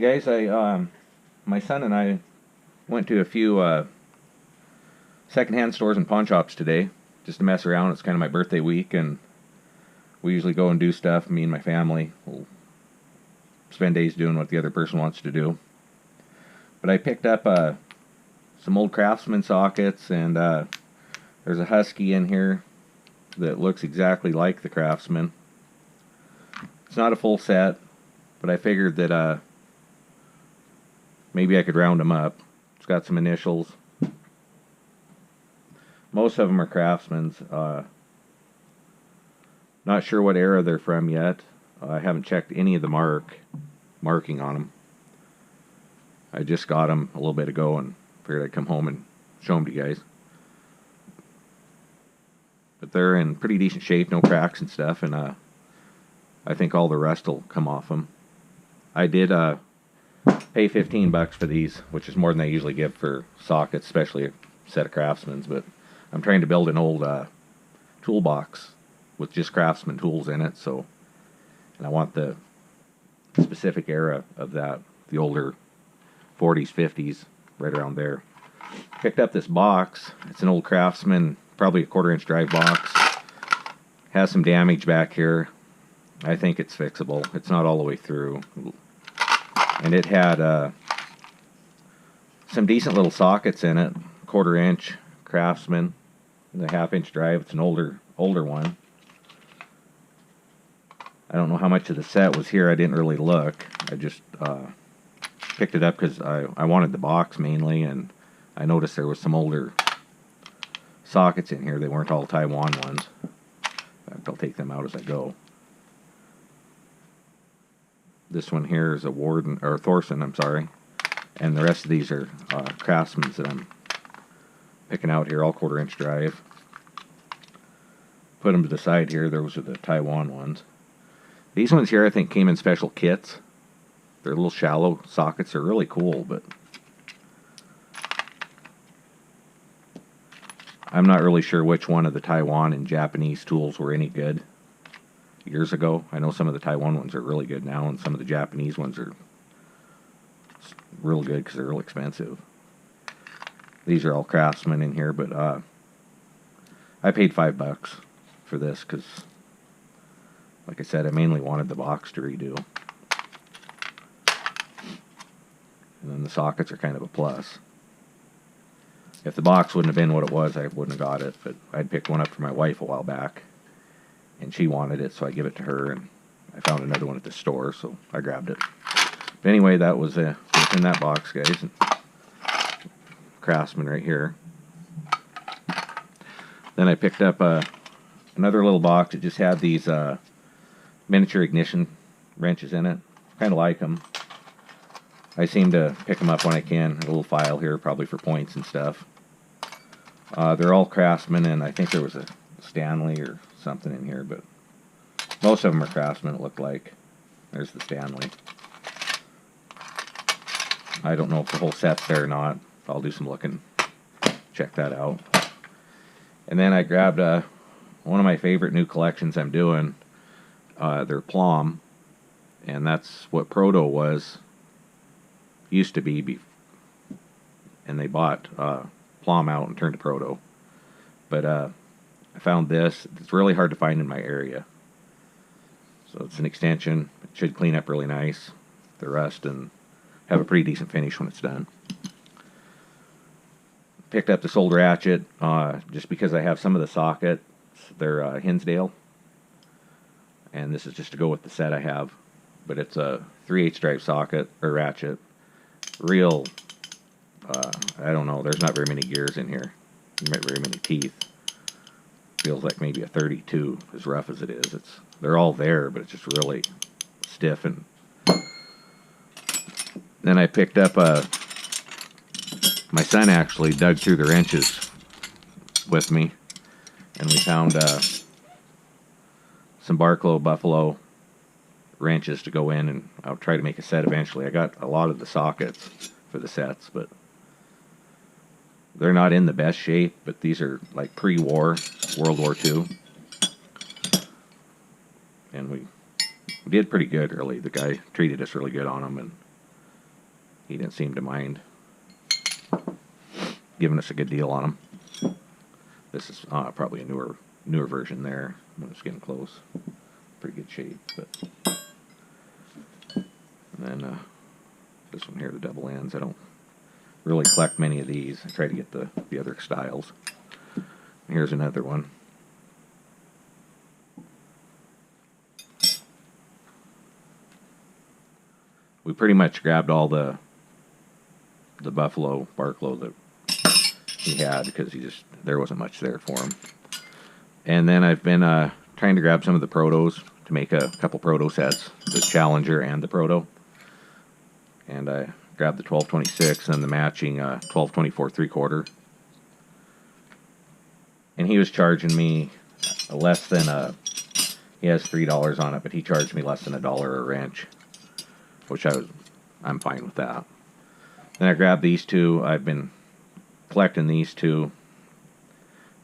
guys, my son and I went to a few secondhand stores and pawn shops today just to mess around. It's kind of my birthday week, and we usually go and do stuff. Me and my family will spend days doing what the other person wants to do. But I picked up some old Craftsman sockets, and there's a Husky in here that looks exactly like the Craftsman. It's not a full set, but I figured that maybe I could round them up. It's got some initials. Most of them are Craftsman's. Not sure what era they're from yet. I haven't checked any of the marking on them. I just got them a little bit ago and figured I'd come home and show them to you guys. But they're in pretty decent shape, no cracks and stuff, and I think all the rust will come off them. I did pay $15 for these, which is more than I usually give for sockets, especially a set of Craftsman's. But I'm trying to build an old toolbox with just Craftsman tools in it, and I want the specific era of that, the older 40s, 50s, right around there. Picked up this box. It's an old Craftsman, probably a 1/4-inch drive box. Has some damage back here. I think it's fixable. It's not all the way through. And it had some decent little sockets in it. 1/4-inch Craftsman, the 1/2-inch drive. It's an older one. I don't know how much of the set was here. I didn't really look. I just picked it up because I wanted the box mainly, and I noticed there was some older sockets in here. They weren't all Taiwan ones. In fact, I'll take them out as I go. This one here is a Warden, or Thorson, I'm sorry. And the rest of these are Craftsman's that I'm picking out here, all 1/4-inch drive. Put them to the side here. Those are the Taiwan ones. These ones here I think came in special kits. They're little shallow sockets. They're really cool, but I'm not really sure which one of the Taiwan and Japanese tools were any good years ago. I know some of the Taiwan ones are really good now, and some of the Japanese ones are real good because they're real expensive. These are all Craftsman in here, but I paid $5 for this because, like I said, I mainly wanted the box to redo. And then the sockets are kind of a plus. If the box wouldn't have been what it was, I wouldn't have got it, but I'd picked one up for my wife a while back, and she wanted it, so I give it to her, and I found another one at the store, so I grabbed it. But anyway, that was in that box, guys. And Craftsman right here. Then I picked up another little box. It just had these miniature ignition wrenches in it. Kind of like them. I seem to pick them up when I can. A little file here, probably for points and stuff. They're all Craftsman, and I think there was a Stanley or something in here, but most of them are Craftsman, it looked like. There's the Stanley. I don't know if the whole set's there or not. I'll do some looking, check that out. And then I grabbed one of my favorite new collections I'm doing. They're Plum, and that's what Proto used to be, and they bought Plum out and turned to Proto. But I found this. It's really hard to find in my area. So it's an extension. It should clean up really nice, the rust, and have a pretty decent finish when it's done. Picked up this old Ratchet just because I have some of the sockets. They're Hindsdale. And this is just to go with the set I have. But it's a 3/8 drive socket, or Ratchet. Real, I don't know, there's not very many gears in here. Not very many teeth. Feels like maybe a 32, as rough as it is. They're all there, but it's just really stiff. And then I picked up my son actually dug through the wrenches with me, and we found some Barklow Buffalo wrenches to go in, and I'll try to make a set eventually. I got a lot of the sockets for the sets, but they're not in the best shape, but these are like pre-war, World War II. And we did pretty good early. The guy treated us really good on them, and he didn't seem to mind giving us a good deal on them. This is probably a newer version there. I'm just getting close. Pretty good shape, but and then this one here, the double ends. I don't really collect many of these. I try to get the other styles. Here's another one. We pretty much grabbed all the buffalo barklow that he had because there wasn't much there for him. And then I've been trying to grab some of the protos to make a couple proto sets, the Challenger and the proto. And I grabbed the 1226 and the matching 1224 3/4. And he was charging me less than he has $3 on it, but he charged me less than $1 a wrench, which I'm fine with that. Then I grabbed these two. I've been collecting these two,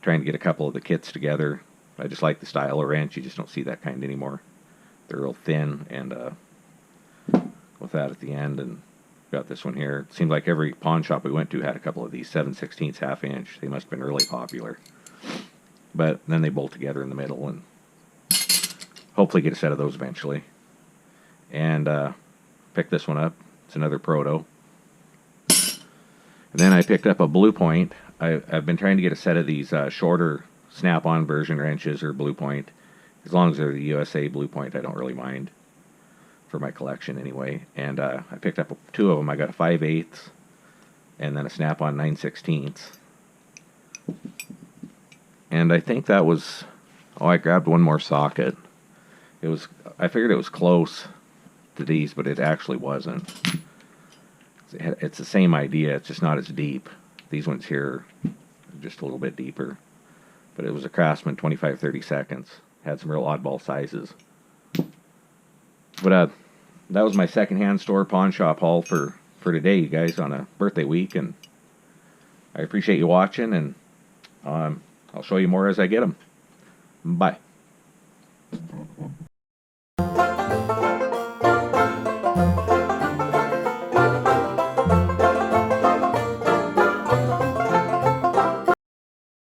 trying to get a couple of the kits together. I just like the style of wrench. You just don't see that kind anymore. They're real thin and with that at the end. And got this one here. It seemed like every pawn shop we went to had a couple of these 7/16 half inch. They must have been really popular. But then they bolt together in the middle, and hopefully get a set of those eventually. And picked this one up. It's another proto. And then I picked up a Blue Point. I've been trying to get a set of these shorter snap-on version wrenches or Blue Point. As long as they're the USA Blue Point, I don't really mind for my collection anyway. And I picked up two of them. I got a 5/8 and then a snap-on 9/16. And I think that was... Oh, I grabbed one more socket. I figured it was close to these, but it actually wasn't. It's the same idea, it's just not as deep. These ones here are just a little bit deeper. But it was a Craftsman 25/32. Had some real oddball sizes. But that was my secondhand store pawn shop haul for today, you guys, on a birthday week. And I appreciate you watching, and I'll show you more as I get them. Bye.